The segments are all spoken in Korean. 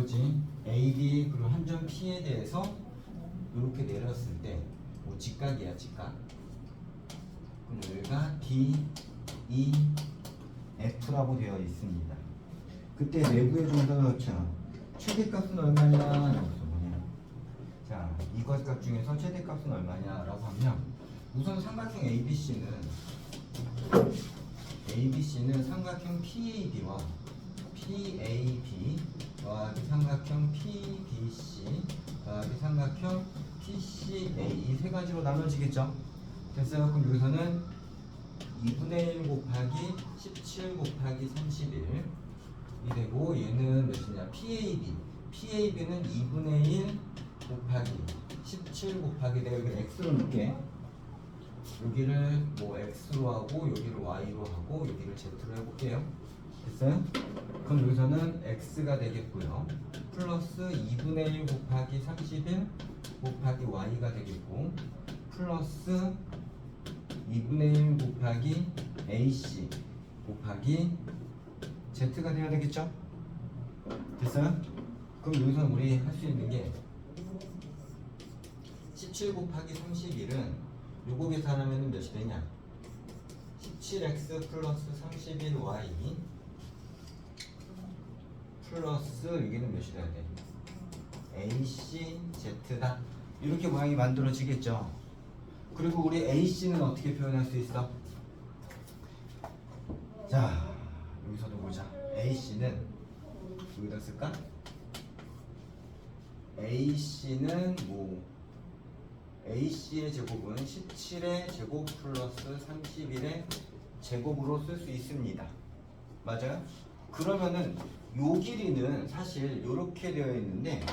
요거지. AB 그리고 한 점 P에 대해서 이렇게 내렸을 때 뭐 직각이야 직각. 그럼 여기가 D, E, F라고 되어 있습니다. 그때 내부의 정사가 그렇죠. 최대값은 얼마냐? 여기서 뭐냐? 자, 이 것값 중에서 최대값은 얼마냐라고 하면 우선 삼각형 ABC는 삼각형 PAB와 PAB 더하기 삼각형 PBC 더하기 삼각형 PCA 이 세 가지로 나눠지겠죠? 됐어요? 그럼 여기서는 2분의 1 곱하기 17 곱하기 31 이 되고 얘는 몇이냐? PAB는 2분의 1 곱하기 17 곱하기 내가 여기를 X로 넣을게. 여기를 뭐 X로 하고 여기를 Y로 하고 여기를 Z로 해볼게요. 됐어요? 그럼 여기서는 X가 되겠고요. 플러스 2분의 1 곱하기 31 곱하기 Y가 되겠고 플러스 2분의 1 곱하기 AC 곱하기 Z가 되어야 되겠죠? 됐어요? 그럼 여기서 우리 할 수 있는 게 17 곱하기 31은 요거 계산하면 몇이 되냐? 17x 플러스 31y 플러스 여기는 몇이 돼야 돼? ACZ다. 이렇게 모양이 만들어지겠죠? 그리고 우리 AC는 어떻게 표현할 수 있어? 자, 여기서도 보자. AC는 여기다 쓸까? AC는 뭐 AC의 제곱은 17의 제곱 플러스 31의 제곱으로 쓸 수 있습니다. 맞아요? 그러면은 요 길이는 사실 이렇게 되어 있는데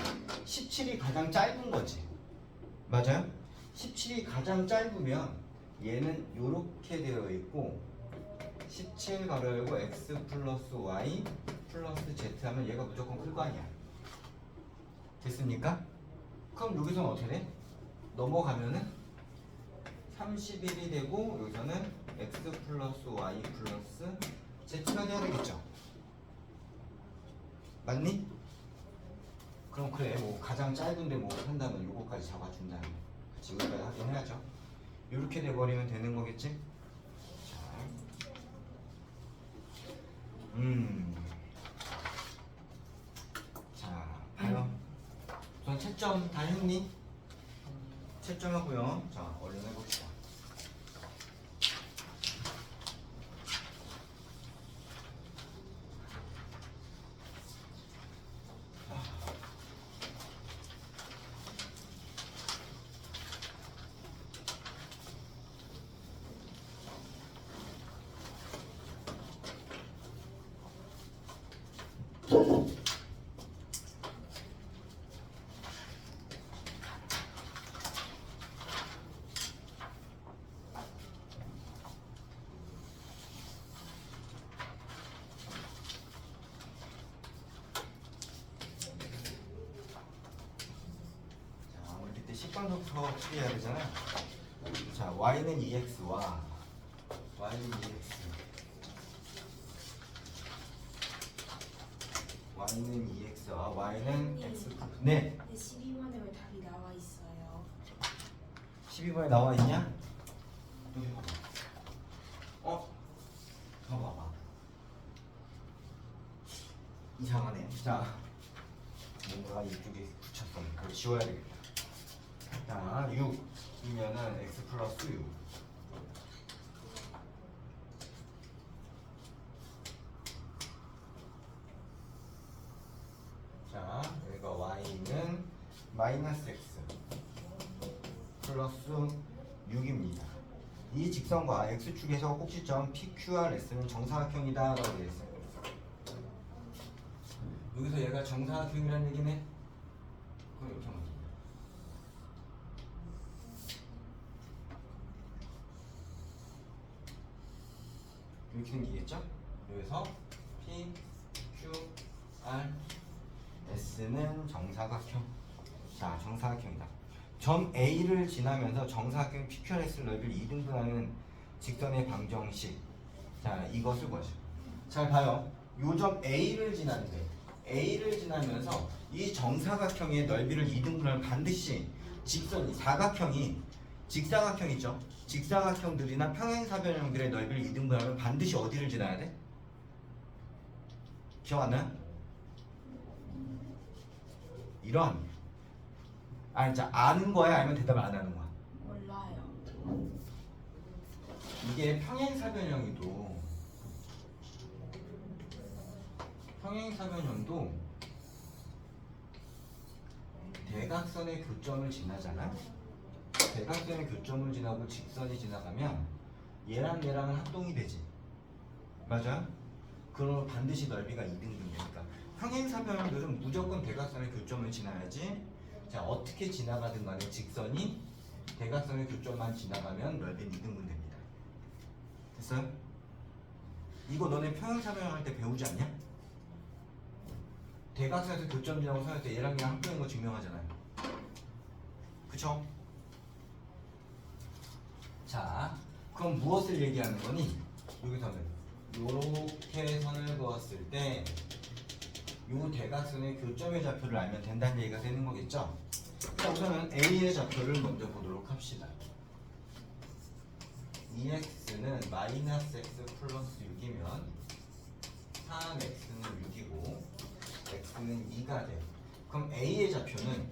17이 가장 짧은 거지. 맞아요? 17이 가장 짧으면 얘는 이렇게 되어 있고 17 가로 열고 x 플러스 y 플러스 z 하면 얘가 무조건 클 거 아니야. 됐습니까? 그럼 여기서는 어떻게 돼? 넘어가면은 31이 되고 여기서는 x 플러스 y 플러스 z가 돼야 되겠죠? 맞니? 그럼 그래 뭐 가장 짧은데 뭐 한다면 요거까지 잡아준다면 그치 이거까지 하긴 해야죠. 이렇게 돼버리면 되는 거겠지? 자 봐요. 우선 채점 다 했니? 채점하고요. 자 얼른 해봅시다. 식방부터 추리해야 되잖아. 자, y는 2x와 y는 2x y는 2x와 y는 x 네. 12번에 왜 답이 나와 있어요? 12번에 나와 있냐? 여기 봐봐. 봐봐. 이상하네. 자, 뭔가 이쪽에 붙였어. 그걸 지워야 되겠다. 자, 6이면은 x 플러스 6. 자, 여기가 y는 마이너스 x 플러스 6입니다. 이 직선과 x축에서 꼭지점 PQRS는 정사각형이다 라고 되어 있어요. 여기서 얘가 정사각형이라는 얘기네? 그럼 이렇게 하면 이렇게 생기겠죠? 여기서 P, Q, R, S는 정사각형. 자, 정사각형이다. 점 A를 지나면서 정사각형 PQRS를 넓이를 2등분하는 직선의 방정식. 자, 이것을 보죠. 잘 봐요. 요 점 A를 지나는데 A를 지나면서 이 정사각형의 넓이를 2등분하면 반드시 직선이 사각형이 직사각형 있죠? 직사각형들이나 평행사변형들의 넓이를 2등분하면 반드시 어디를 지나야 돼? 기억 안 나요? 이런 진짜 아는 거야 아니면 대답을 안 하는 거야? 몰라요. 이게 평행사변형도 대각선의 교점을 지나잖아. 대각선의 교점을 지나고 직선이 지나가면 얘랑 얘랑은 합동이 되지. 맞아? 그럼 반드시 넓이가 2등분 되니까 평행사변형들은 무조건 대각선의 교점을 지나야지. 자, 어떻게 지나가든 간에 직선이 대각선의 교점만 지나가면 넓이는 2등분 됩니다. 됐어요? 이거 너네 평행사변형 할 때 배우지 않냐? 대각선에서 교점 지나고 서할 때 얘랑 얘랑 합동인 거 증명하잖아요. 그쵸? 자, 그럼 무엇을 얘기하는 거니? 여기서는 요렇게 선을 그었을 때 요 대각선의 교점의 좌표를 알면 된다는 얘기가 되는 거겠죠? 자, 우선은 A의 좌표를 먼저 보도록 합시다. 2x는 마이너스 x 플러스 6이면 3x는 6이고 x는 2가 돼. 그럼 A의 좌표는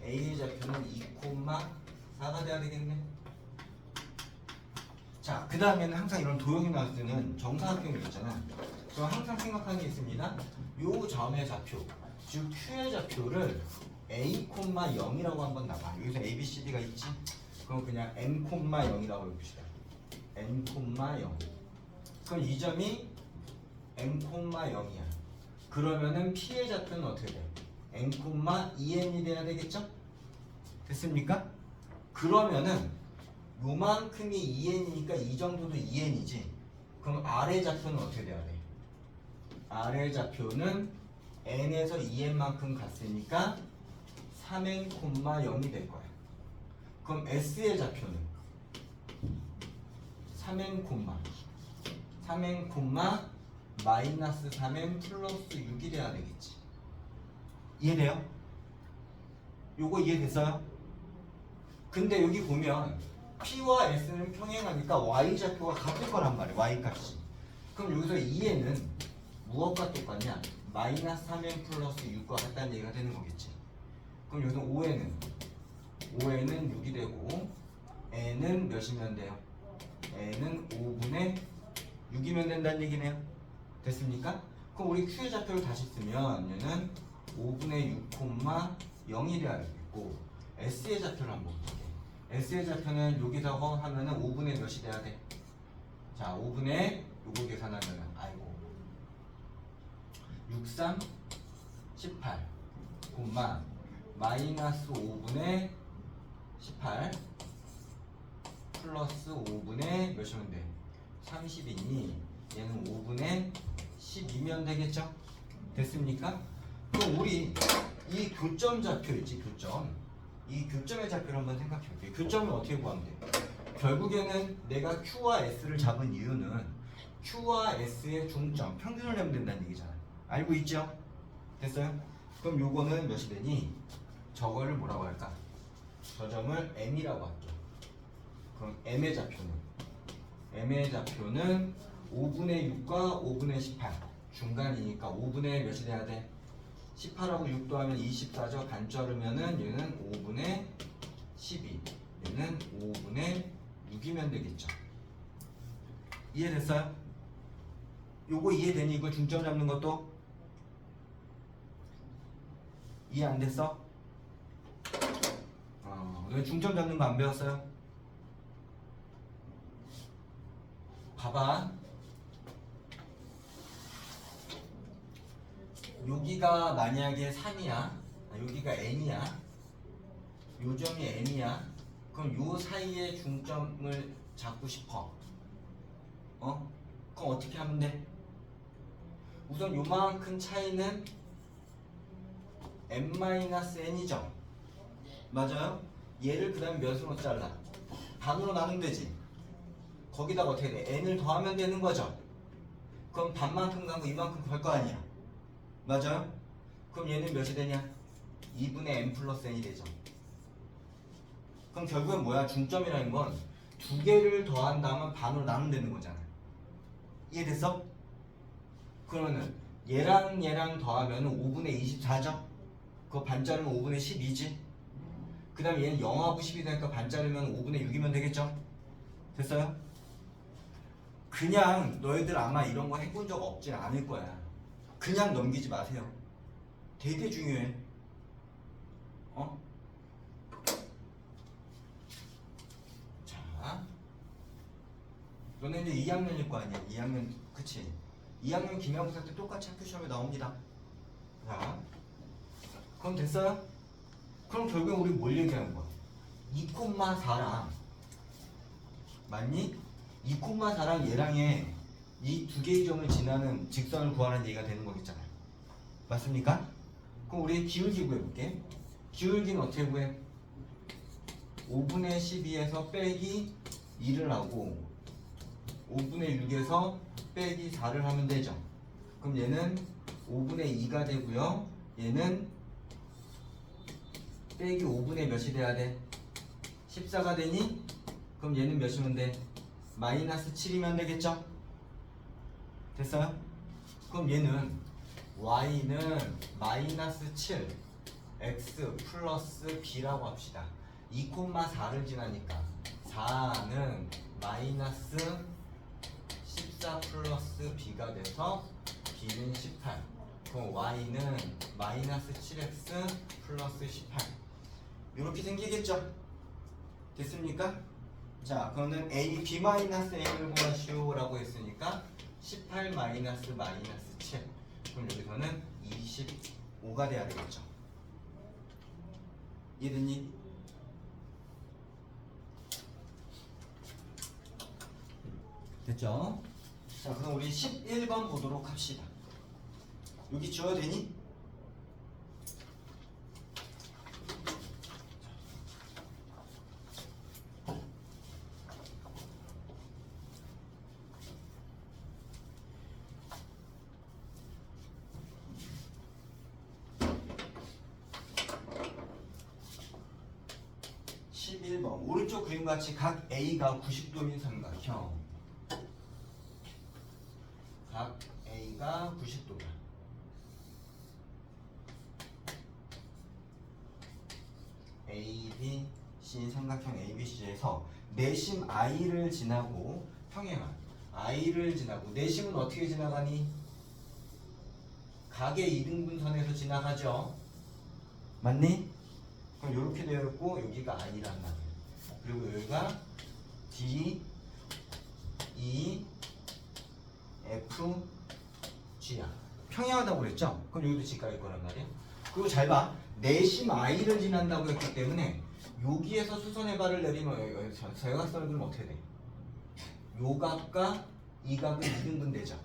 2,4가 돼야 되겠네. 자, 그 다음에는 항상 이런 도형이 나왔을 때는 정사각형이 있잖아. 그럼 항상 생각하는 게 있습니다. 요 점의 좌표, 즉 Q의 좌표를 A,0이라고 한번 나가. 여기서 A, B, C, D가 있지? 그럼 그냥 M,0이라고 해봅시다. M,0. 그럼 이 점이 M,0이야. 그러면은 P의 좌표는 어떻게 돼? M,2n이 돼야 되겠죠? 됐습니까? 그러면은 요만큼이 2n이니까 이 정도도 2n이지. 그럼 R의 좌표는 어떻게 돼야 돼? R의 좌표는 n에서 2n만큼 갔으니까 3n,0이 될 거야. 그럼 S의 좌표는 3n, 마이너스 3n 플러스 6이 돼야 되겠지. 이해돼요? 요거 이해됐어요? 근데 여기 보면 P와 S는 평행하니까 Y 좌표가 같을 거란 말이에요. Y 값이. 그럼 여기서 2n은 무엇과 똑같냐? 마이너스 3n 플러스 6과 같다는 얘기가 되는 거겠지. 그럼 여기서 5n은 6이 되고 n은 몇이면 돼요? n은 5분의 6이면 된다는 얘기네요. 됐습니까? 그럼 우리 Q의 좌표를 다시 쓰면 얘는 5분의 6,0이 돼야 되겠고 S의 좌표를 한번 볼게요. S의 좌표는 여기서 하면은 5분의 몇이 돼야 돼? 자, 5분의 요거 계산하면은 63, 18, 마이너스 5분의 18 플러스 5분의 몇이면 돼? 30이니 얘는 5분의 12면 되겠죠? 됐습니까? 그럼 우리 이 교점 좌표 있지, 이 교점의 좌표를 한번 생각해 볼게요. 교점을 어떻게 구하면 돼? 결국에는 내가 Q와 S를 잡은 이유는 Q와 S의 중점, 평균을 내면 된다는 얘기잖아. 알고 있죠? 됐어요? 그럼 요거는 몇이 되니? 저거를 뭐라고 할까? 저 점을 M이라고 할게. 그럼 M의 좌표는 5분의 6과 5분의 18 중간이니까 5분의 몇이 돼야 돼? 18하고 6 더하면 24죠. 반 자르면은 얘는 5분의 12 얘는 5분의 6이면 되겠죠. 이해됐어요? 요거 이해되니? 이거 중점 잡는 것도? 이해 안 됐어? 너 중점 잡는 거 안 배웠어요? 봐봐. 여기가 만약에 3이야, 여기가 n이야, 요 점이 n이야. 그럼 요 사이에 중점을 잡고 싶어. 그럼 어떻게 하면 돼? 우선 요만큼 차이는 n-n이죠. 맞아요? 얘를 그 다음에 몇으로 잘라? 반으로 나누면 되지. 거기다가 어떻게 돼? n을 더하면 되는 거죠. 그럼 반만큼 가고 이만큼 걸 거 아니야. 맞아요? 그럼 얘는 몇이 되냐? 2분의 n 플러스 n이 되죠. 그럼 결국엔 뭐야? 중점이라는 건 두 개를 더한다면 반으로 나누면 되는 거잖아. 이해됐어? 그러면은 얘랑 얘랑 더하면 5분의 24죠? 그거 반 자르면 5분의 12지? 그 다음에 얘는 0하고 10이 되니까 반 자르면 5분의 6이면 되겠죠? 됐어요? 그냥 너희들 아마 이런 거 해본 적 없진 않을 거야. 그냥 넘기지 마세요. 되게 중요해. 어? 자, 너네 이제 2학년일 거 아니야? 2학년, 그치? 2학년 기말고사 때 똑같이 학교 시험에 나옵니다. 자, 그럼 됐어요? 그럼 결국에 우리 뭘 얘기하는 거야? 2,4랑 맞니? 2,4랑 얘랑의 이 두 개의 점을 지나는 직선을 구하는 얘기가 되는 거겠잖아요. 맞습니까? 그럼 우리 기울기 구해볼게. 기울기는 어떻게 구해? 5분의 12에서 빼기 2를 하고 5분의 6에서 빼기 4를 하면 되죠. 그럼 얘는 5분의 2가 되고요. 얘는 빼기 5분의 몇이 돼야 돼? 14가 되니? 그럼 얘는 몇이면 돼? 마이너스 7이면 되겠죠? 됐어요? 그럼 얘는 y는 마이너스 7 x 플러스 b라고 합시다. 2,4를 지나니까 4는 마이너스 14 플러스 b가 돼서 b는 18. 그럼 y는 마이너스 7x 플러스 18 이렇게 생기겠죠? 됐습니까? 자, 그러면 a b 마이너스 a를 구하시오 라고 했으니까 18 마이너스 마이너스 7. 그럼 여기서는 25가 돼야 되겠죠. 이해됐니? 됐죠? 자, 그럼 우리 11번 보도록 합시다. 여기 지워도 되니? 오른쪽 그림같이 각 A가 90도인 삼각형. 각 A가 90도다. ABC 삼각형 ABC에서 내심 I를 지나고 평행한 I를 지나고 내심은 어떻게 지나가니? 각의 이등분선에서 지나가죠. 맞니? 그럼 이렇게 되어 있고 여기가 I란 말이에요. 그리고 여기가 D, E, F, G야. 평행하다고 그랬죠? 그럼 여기도 G가일 거란 말이야. 그리고 잘 봐. 내심 I를 지난다고 했기 때문에 여기에서 수선의 발을 내리면 저역선을 그리면 어떻게 돼? 요 각과 이 각은 2등분 되죠.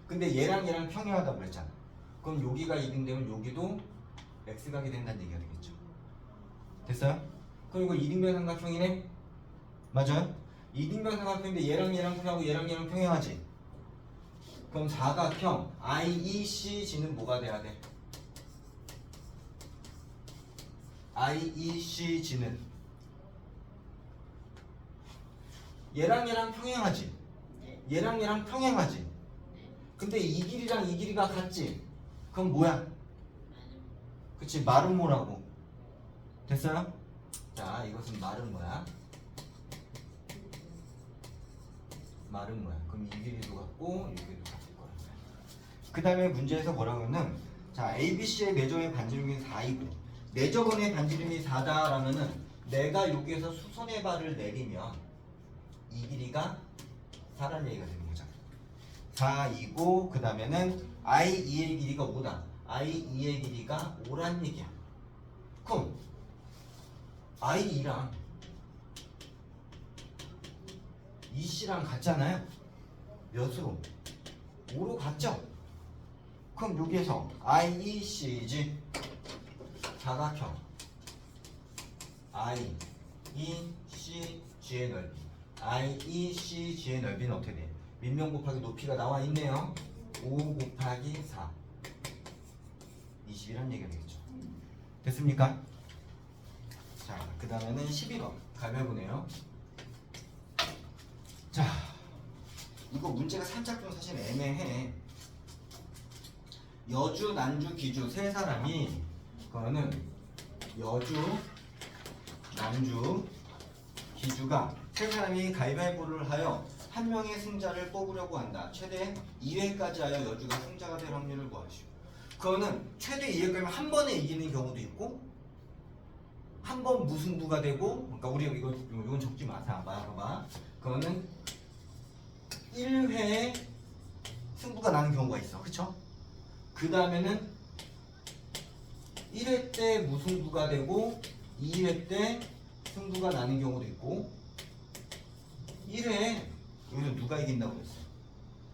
근데 얘랑 얘랑 평행하다고 그랬잖아. 그럼 여기가 2등 되면 여기도 X각이 된다는 얘기가 되겠죠. 됐어요? 그리고 2등변 삼각형이네? 맞아요? 2등변 삼각형인데 얘랑 얘랑 평행하고 얘랑 얘랑 평행하지? 그럼 사각형 IECG는 뭐가 돼야 돼? IECG는 얘랑 얘랑 평행하지? 얘랑 얘랑 평행하지? 근데 이 길이랑 이 길이가 같지? 그럼 뭐야? 그치, 마름모라고. 됐어요? 자, 이것은 마름모야. 마름모야. 그럼 이 길이도 같고 이 길이도 같을 거야. 그 다음에 문제에서 뭐라고 하면 자, ABC의 내점의 반지름이 4이고 내접원의 반지름이 4다라면은 내가 여기에서 수선의 발을 내리면 이 길이가 4라는 얘기가 되는 거잖아. 4이고 그 다음에는 I2의 길이가 5다. I2의 길이가 5란 얘기야. 그럼 I2랑 EC랑 같잖아요. 몇으로? 5로 같죠? 그럼 여기에서 IECG 사각형 IECG의 넓이 IECG의 넓이는 어떻게 돼? 밑면 곱하기 높이가 나와 있네요. 5 곱하기 4 20이란 얘기가 되겠죠. 됐습니까? 자, 그 다음에는 12번 가위바위보네요. 자, 이거 문제가 살짝 좀 사실 애매해. 여주, 난주, 기주 세 사람이 그거는 여주, 난주, 기주가 세 사람이 가위바위보를 하여 한 명의 승자를 뽑으려고 한다. 최대 2회까지 하여 여주가 승자가 될 확률을 구하시오. 그거는 최대 2회까지면 한 번에 이기는 경우도 있고 한 번 무승부가 되고, 그러니까 우리 이건 적지 마세요. 봐봐. 그거는 1회에 승부가 나는 경우가 있어. 그쵸? 그 다음에는 1회 때 무승부가 되고 2회 때 승부가 나는 경우도 있고 1회에 여기서 누가 이긴다고 그랬어요?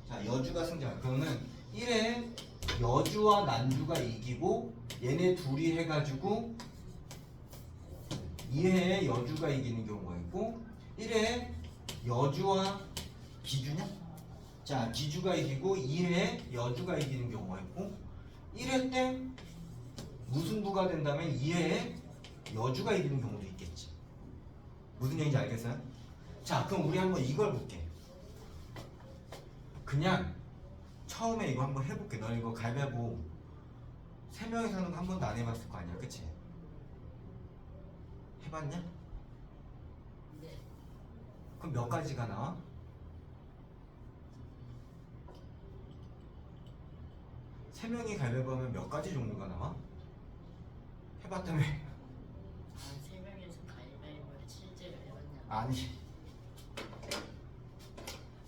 자, 여주가 승자. 그러면 1회에 여주와 난주가 이기고 얘네 둘이 해가지고 2회에 여주가 이기는 경우가 있고 1회에 여주와 기주냐? 자, 기주가 이기고 2회에 여주가 이기는 경우가 있고 1회 때 무승부가 된다면 2회에 여주가 이기는 경우도 있겠지. 무슨 얘기인지 알겠어요? 자, 그럼 우리 한번 이걸 볼게. 그냥 처음에 이거 한번 해볼게. 너 이거 가위바위보 3명이서 하는 거 한 번도 안 해봤을 거 아니야, 그치? 해봤냐? 네. 그럼 몇 가지가 나와? 세 명이 가위바위보 하면 몇 가지 종류가 나와? 해봤다며? 세 명이서 가위바위보를 실제로 해봤냐? 아니.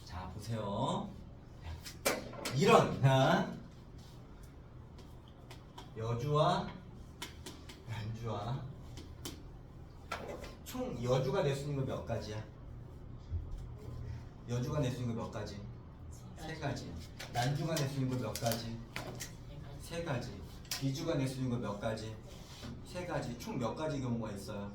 자, 보세요. 이런 여주와 난주와 총 여주가 낼 수 있는 거 몇 가지야? 여주가 낼 수 있는 거 몇 가지? 세 가지. 난주가 낼 수 있는 거 몇 가지? 세 가지. 기주가 낼 수 있는 거 몇 가지? 세 가지. 총 몇 가지 경우가 있어요?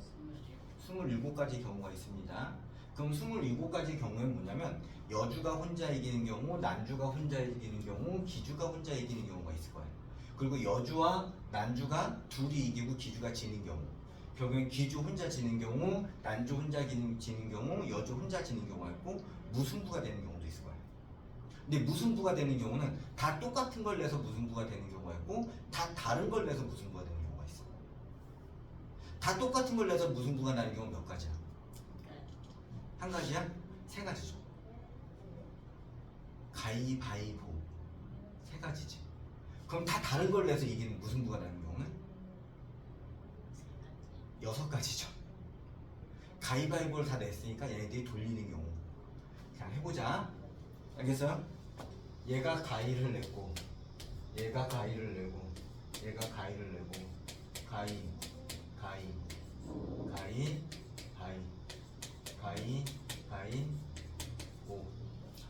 27가지 경우가 있습니다. 그럼 27가지 경우에는 뭐냐면 여주가 혼자 이기는 경우, 난주가 혼자 이기는 경우, 기주가 혼자 이기는 경우가 있을 거예요. 그리고 여주와 난주가 둘이 이기고 기주가 지는 경우, 결국엔 기주 혼자 지는 경우, 난주 혼자 지는 경우, 여주 혼자 지는 경우가 있고 무승부가 되는 경우도 있을 거예요. 근데 무승부가 되는 경우는 다 똑같은 걸 내서 무승부가 되는 경우가 있고 다 다른 걸 내서 무승부가 되는 경우가 있어. 다 똑같은 걸 내서 무승부가 나는 경우 몇 가지야? 한 가지야? 세 가지죠. 가위바위보 세 가지지. 그럼 다 다른 걸 내서 이기는 무승부가 나는 경우는 6가지죠. 가위바위보를 다 냈으니까 얘네들이 돌리는 경우. 그냥 해보자. 알겠어요? 얘가 가위를 냈고 얘가 가위를 내고 얘가 가위를 내고 가위 가위 가위 가위 가위 가위 오.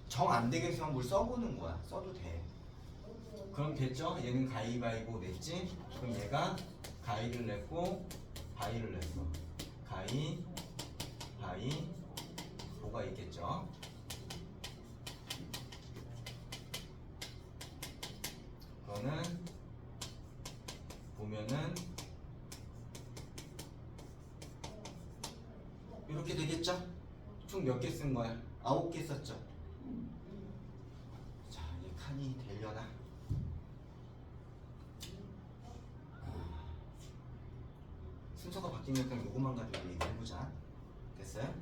정 안 되겠으면 뭘 써보는 거야. 써도 돼. 그럼 됐죠? 얘는 가위바위보 냈지? 그럼 얘가 가위를 냈고 바위를 냈어. 가위 바위 보가 있겠죠? 그거는 보면은 이렇게 되겠죠? 총 몇 개 쓴 거야? 9개 썼죠? 자, 이 칸이 되려나? 순서가 바뀌니까 요것만 가지고 얘기해보자. 됐어요?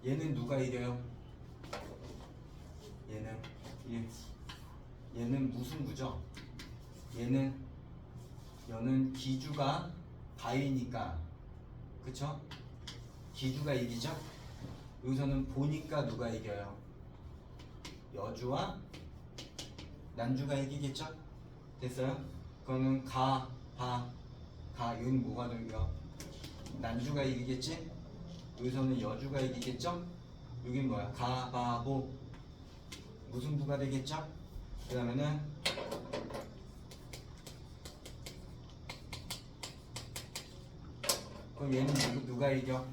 얘는 누가 이겨요? 얘는 무승부죠? 얘는 기주가 바위니까, 그쵸? 기주가 이기죠? 여기서는 보니까 누가 이겨요? 여주와 난주가 이기겠죠? 됐어요? 그거는 여기는 뭐가 되고요? 난주가 이기겠지? 여기서는 여주가 이기겠죠? 여긴 뭐야? 보 무승부가 되겠죠? 그 다음에는 그럼 얘는 누가 이겨?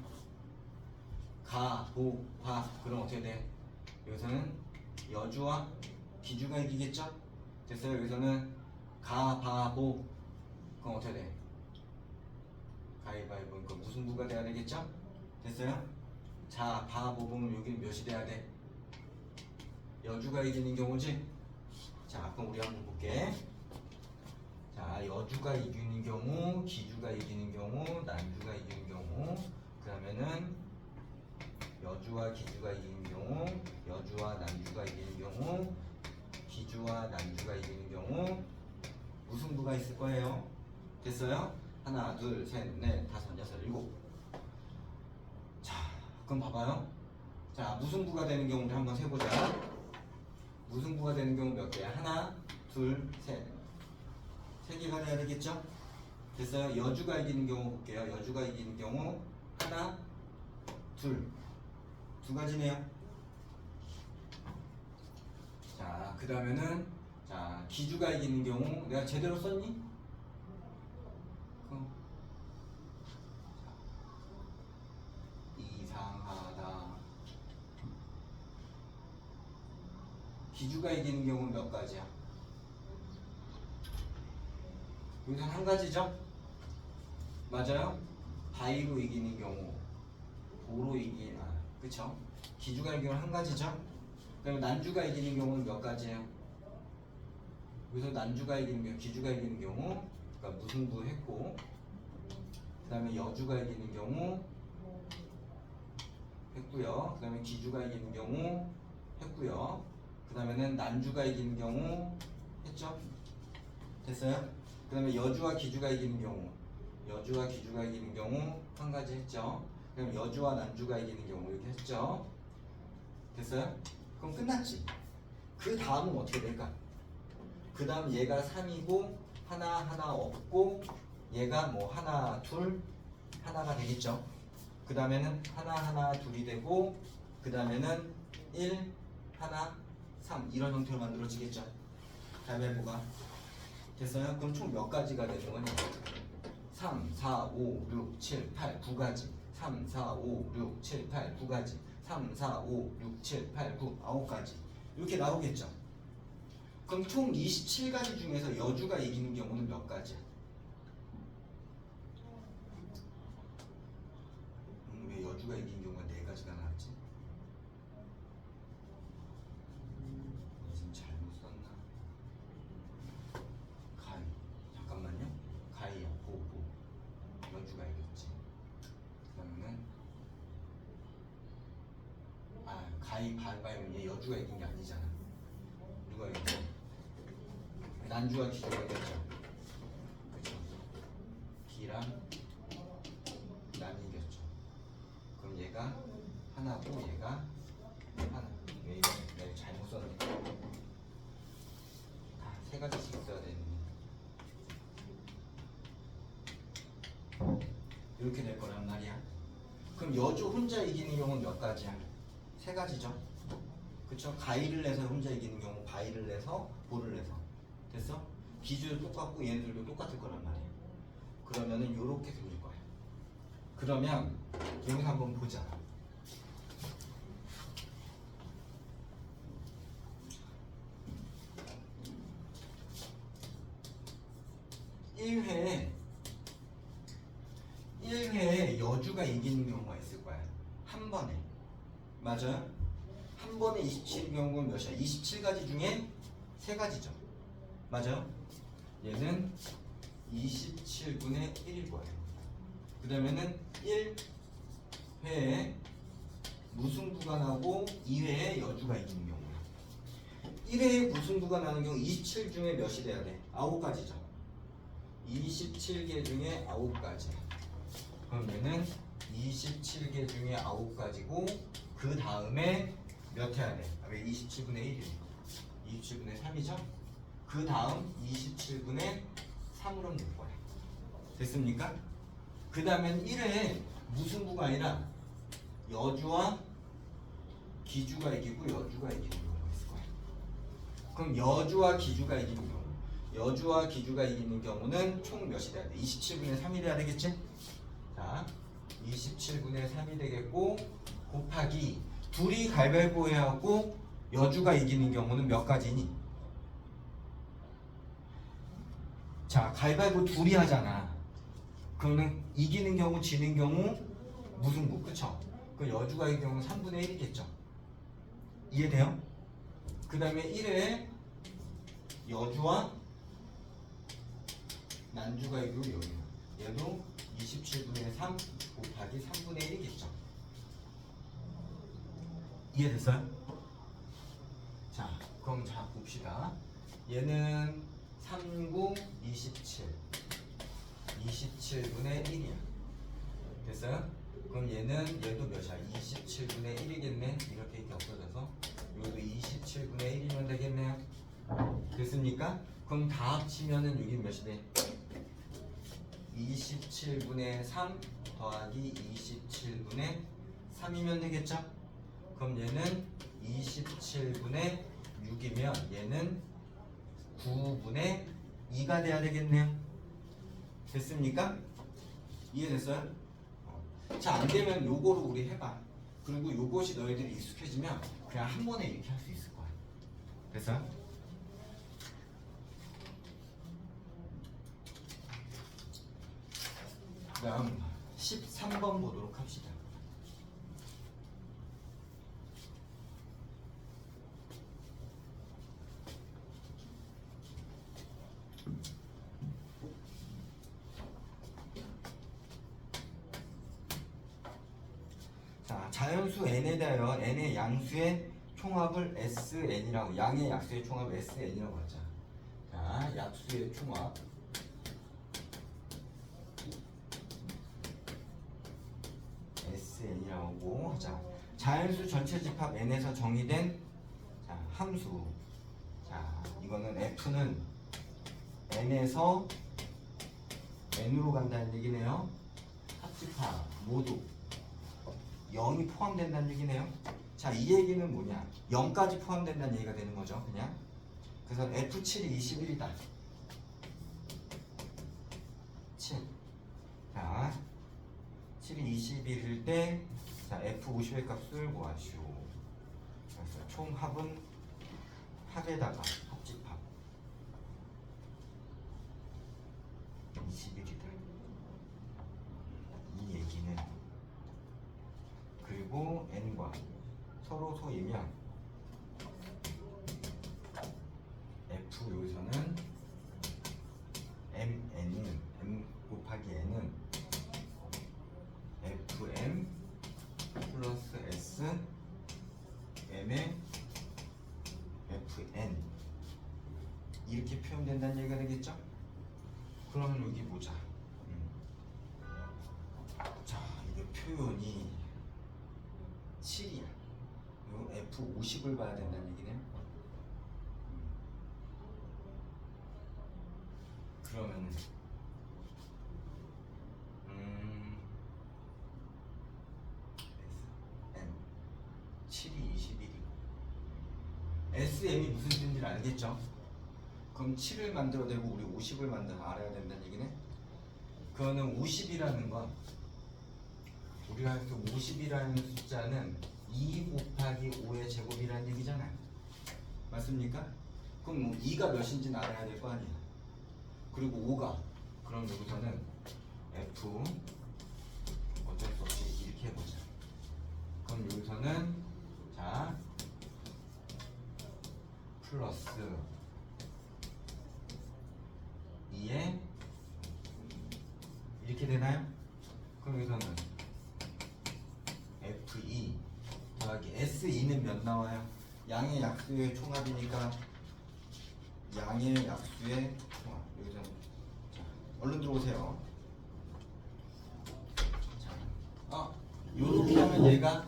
그럼 어떻게 돼? 여기서는 여주와 기주가 이기겠죠? 됐어요? 여기서는 보 그럼 어떻게 돼? 가위바위보. 그러니까 무승부가 돼야 되겠죠? 됐어요? 자, 봐보면 여기는 몇이 돼야 돼? 여주가 이기는 경우지? 자, 그럼 우리 한번 볼게. 자, 여주가 이기는 경우, 기주가 이기는 경우, 난주가 이기는 경우, 그러면은 여주와 기주가 이기는 경우, 여주와 난주가 이기는 경우, 기주와 난주가 이기는 경우 무승부가 있을 거예요. 됐어요? 하나, 둘, 셋, 넷, 다섯, 여섯, 일곱. 자, 그럼 봐봐요. 자, 무승부가 되는 경우를 한번 세보자. 무승부가 되는 경우 몇 개야? 하나, 둘, 셋. 세 개가 돼야 되겠죠? 됐어요? 여주가 이기는 경우 볼게요. 여주가 이기는 경우 하나, 둘. 두 가지네요. 자, 그 다음에는 자, 기주가 이기는 경우 내가 제대로 썼니? 그럼 이상하다. 기주가 이기는 경우는 몇 가지야? 여기서 한 가지죠? 맞아요? 바위로 이기는 경우, 도로 이기는, 그쵸? 기주가 이기는 경우는 한 가지죠? 그럼 난주가 이기는 경우는 몇 가지예요? 여기서 난주가 이기는 경우, 기주가 이기는 경우, 그러니까 무승부 했고, 그 다음에 여주가 이기는 경우 했고요. 그 다음에 기주가 이기는 경우 했고요. 그 다음에는 난주가 이기는 경우 했죠? 됐어요? 그 다음에 여주와 기주가 이기는 경우, 여주와 기주가 이기는 경우 한 가지 했죠? 그럼 여주와 난주가 이기는 경우 이렇게 했죠? 됐어요? 그럼 끝났지? 그 다음은 어떻게 될까? 그 다음 얘가 3이고 하나 없고 얘가 뭐 하나 둘 하나가 되겠죠? 그 다음에는 하나 둘이 되고 그 다음에는 1 하나 3 이런 형태로 만들어지겠죠? 가위바위보가 됐어요? 그럼 총 몇 가지가 되는 거냐? 3, 4, 5, 6, 7, 8, 9가지 3, 4, 5, 6, 7, 8, 9가지 3, 4, 5, 6, 7, 8, 9, 9가지 이렇게 나오겠죠? 그럼 총 27가지 중에서 여주가 이기는 경우는 몇 가지야? 왜 여주가 이기는 경우가 4가지가 나왔지? 지금 잘못 썼나? 가위 잠깐만요. 가위야 보고 여주가 이겼지. 그러면은 가위 바위바위는 얘 여주가 이긴 게 아니잖아. 누가 이겼어? 난주와 기주가 이겼죠. 그쵸? 기랑 남이 이겼죠. 그럼 얘가 하나고 얘가 하나. 왜 이래? 내가 잘못 썼네. 세 가지씩 써야 되는데. 이렇게 될 거란 말이야. 그럼 여주 혼자 이기는 경우는 몇 가지야? 3가지죠. 그쵸? 가위를 내서 혼자 이기는 경우, 바위를 내서, 볼을 내서. 됐어? 기주도 똑같고 얘네들도 똑같을 거란 말이야. 그러면은 요렇게 생길 거야. 그러면 여기서 한번 보자. (1회에) 여주가 이기는 경우가 있을 거야. 한 번에. 맞아요? 한 번에 27인 경우는 몇이야? 27가지 중에 3가지죠. 맞아요? 얘는 27분의 1일 거예요. 그 다음에는 1회에 무승부가 나고 2회에 여주가 이기는 경우야. 1회에 무승부가 나는 경우 27 중에 몇이 돼야 돼? 9가지죠. 27개 중에 9가지. 그럼 얘는 27개 중에 9가지고 그 다음에 몇 해야 돼? 왜 27분의 1이에요? 27분의 3이죠? 그 다음 27분의 3으로 넣을 거야. 됐습니까? 그 다음엔 1회에 무승부가 아니라 여주와 기주가 이기고 여주가 이기는 경우가 있을 거야. 그럼 여주와 기주가 이기는 경우, 여주와 기주가 이기는 경우는 총 몇이 돼야 돼? 27분의 3이 돼야 되겠지? 자, 27분의 3이 되겠고 곱하기 둘이 가위바위보 해갖고 여주가 이기는 경우는 몇 가지니? 자, 가위바위보 둘이 하잖아. 그러면 이기는 경우 지는 경우 무승부. 그쵸? 그 여주가 이길 경우 3분의 1이겠죠. 이해돼요? 그 다음에 1회 여주와 난주가 이기고 여기 얘도 27분의 3 곱하기 3분의 1이겠죠. 이해됐어요? 자, 그럼 자 봅시다. 얘는 39, 27 27분의 1이야. 됐어요? 그럼 얘도 몇이야? 27분의 1이겠네. 이렇게 없어져서 여기도 27분의 1이면 되겠네요. 됐습니까? 그럼 다 합치면은 여기 몇이 돼? 27분의 3 더하기 27분의 3이면 되겠죠? 그럼 얘는 27분의 6이면 얘는 9분의 2가 돼야 되겠네요. 됐습니까? 이해됐어요? 자, 안 되면 요거로 우리 해봐. 그리고 요것이 너희들이 익숙해지면 그냥 한 번에 이렇게 할 수 있을 거야. 됐어요? 다음 13번 보도록 합시다. 자, 자연수 n에 대하여 n의 양수의 총합을 SN이라고, 양의 약수의 총합을 SN이라고 하자. 자, 약수의 총합 SN이라고 하자. 자연수 전체 집합 n에서 정의된 자, 함수. 자, 이거는 F는 n에서 n으로 간다는 얘기네요. 합집합 모두 0이 포함된다는 얘기네요. 자, 이 얘기는 뭐냐? 0까지 포함된다는 얘기가 되는 거죠. 그냥. 그래서 F7이 21이다. 7. 자, 7이 21일 때, 자, F50의 값을 구하시오. 그래서 총합은 합에다가 합집합 21이다. 이 얘기는 그리고 n과 서로 소이면 f 여기서는 mn은 m 곱하기 n은 fm 플러스 s m의 fn 이렇게 표현된다는 얘기가 되겠죠? 그러면 여기 보자. 자, 이게 표현이 7이야. 이거 F50을 봐야 된다는 얘기네요. 그러면은 SM 7이 21이고 SM이 무슨 뜻인지 알겠죠? 그럼 7을 만들어내고 우리 50을 만들어 알아야 된다는 얘기네. 그거는 50이라는 건 우리가 그 50이라는 숫자는 2 곱하기 5의 제곱이라는 얘기잖아요. 맞습니까? 그럼 2가 몇인지는 알아야 될 거 아니에요. 그리고 5가 그럼 여기서는 F 어쩔 수 없이 이렇게 해보자. 그럼 여기서는 자 플러스 2에 이렇게 되나요? 그럼 여기서는 F2 더하기 S2는 몇 나와요? 양의 약수의 총합이니까 양의 약수의 총합. 여기서 자, 얼른 들어오세요. 자, 요렇게 하면 얘가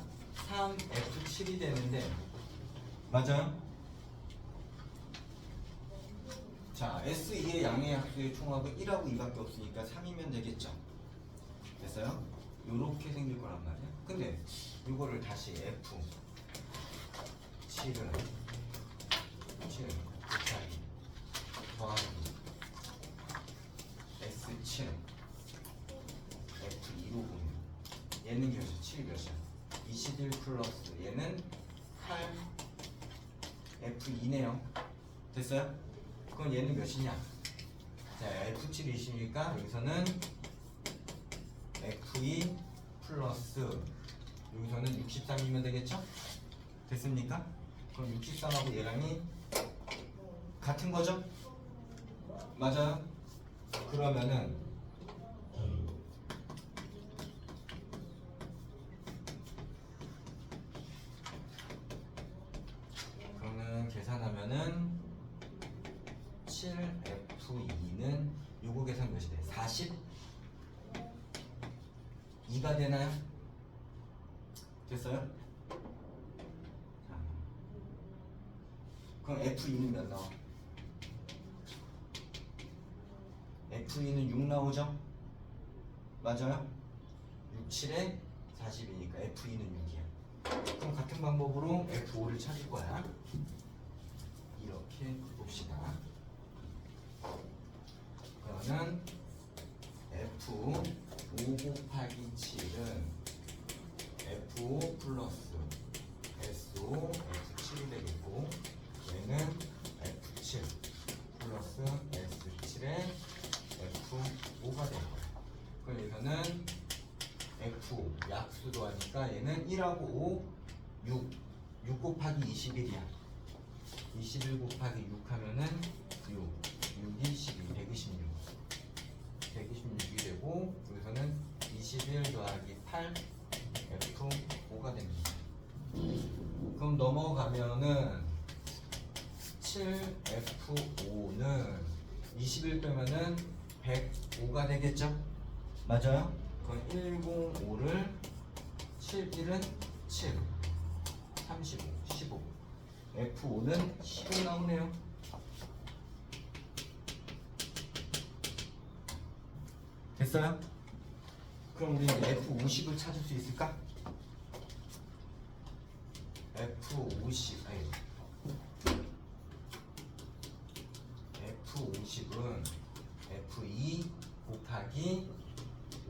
3F7이 되는데 맞아요? 자, S2의 양의 약수의 총합은 1하고 2밖에 없으니까 3이면 되겠죠? 됐어요? 요렇게 생길 거란 말이야. 근데 이거를 다시 F 7을 곱하기 더하기 S7 F2로 보면 얘는 몇이야? 7 몇이야? 21 플러스 얘는 8 F2네요. 됐어요? 그럼 얘는 몇이냐? 자, F7이 20이니까 여기서는 F2 플러스 여기서는 63이면 되겠죠? 됐습니까? 그럼 63하고 얘랑이 같은 거죠? 맞아요? 그러면은 계산하면은 7F2는 요거 계산 몇이 돼? 42가 되나요? 됐어요? 자, 그럼 F2는 몇 나와? F2는 6 나오죠? 맞아요? 6, 7에 40이니까 F2는 6이야. 그럼 같은 방법으로 F5를 찾을 거야. 이렇게 봅시다. 그러면 F5 곱하기 7은 F5 플러스 S5 F7이 되겠고 얘는 F7 플러스 S7에 F5가 될 거야. 그럼 여기서는 F5 약수도 하니까 얘는 1하고 5, 6 곱하기 21이야. 21 곱하기 6 하면은 6, 6이 12, 126이 되고 여기서는 21 더하기 8 F5가 됩니다. 그럼 넘어가면은 7F5는 21 빼면은 105가 되겠죠? 맞아요? 그럼 105를 71은 7, 35, 15 F5는 15 나오네요. 됐어요? 그럼 우리 F50을 찾을 수 있을까? F50 아니 F50은 F2 곱하기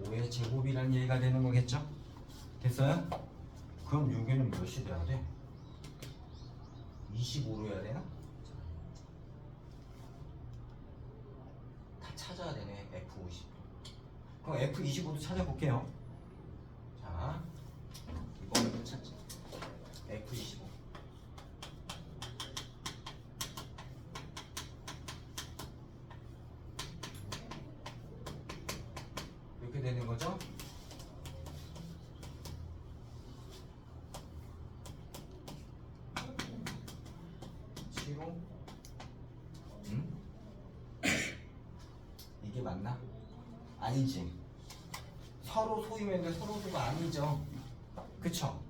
5의 제곱이라는 얘기가 되는 거겠죠? 됐어요? 그럼 여기는 몇이 돼야 돼? 25로 해야 되나? 다 찾아야 되네. F50 그럼 F25도 찾아볼게요. 자, 이번에도 찾자. F25 이렇게 되는 거죠? 이게 맞나? 아니지. 서로 소임했는데 서로 소가 아니죠. 그쵸?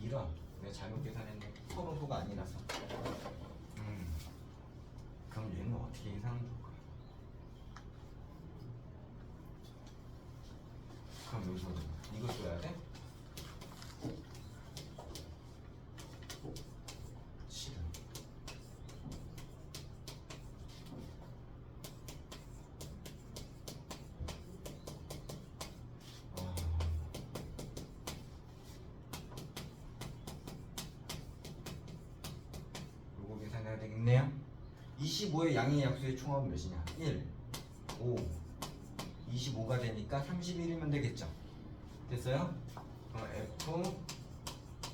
이런 내가 잘못 계산했네. 서로 소가 아니라서. 그럼 얘는 어떻게 계산하면 좋을까? 그럼 여기서 이거 써야 돼? 7. 요거 계산해야 되겠네요. 25의 양의 약수의 총합은 몇이냐? 1, 5, 25가 되니까 31이면 되겠죠? 됐어요? 그럼 F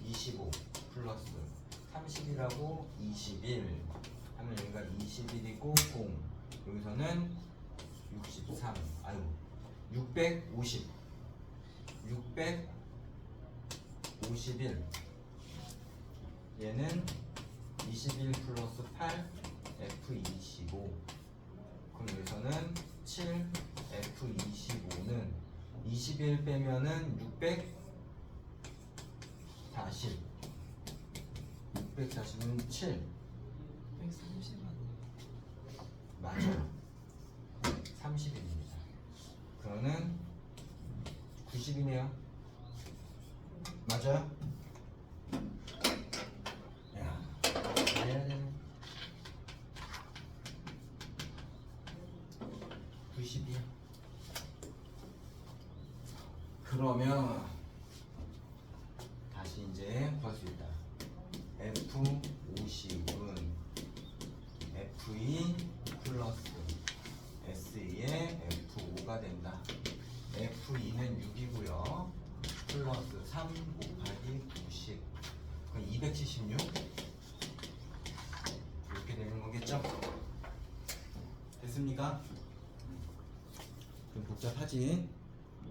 25 플러스 30이라고 21 하면 여기가 21이고 0 여기서는 63 아유 650 651 얘는 21 플러스 8 F25 그럼 여기서는 7 F25는 21 빼면은 640 640은 7 130만 맞아요 30입니다 그러면 90이네요 맞아요? 야 해야 되네 90이야 그러면 다시 이제 구할 수 있다 F50은 F2 플러스 3 곱하기 90 그럼 276 이렇게 되는 거겠죠? 됐습니까? 좀 복잡하지?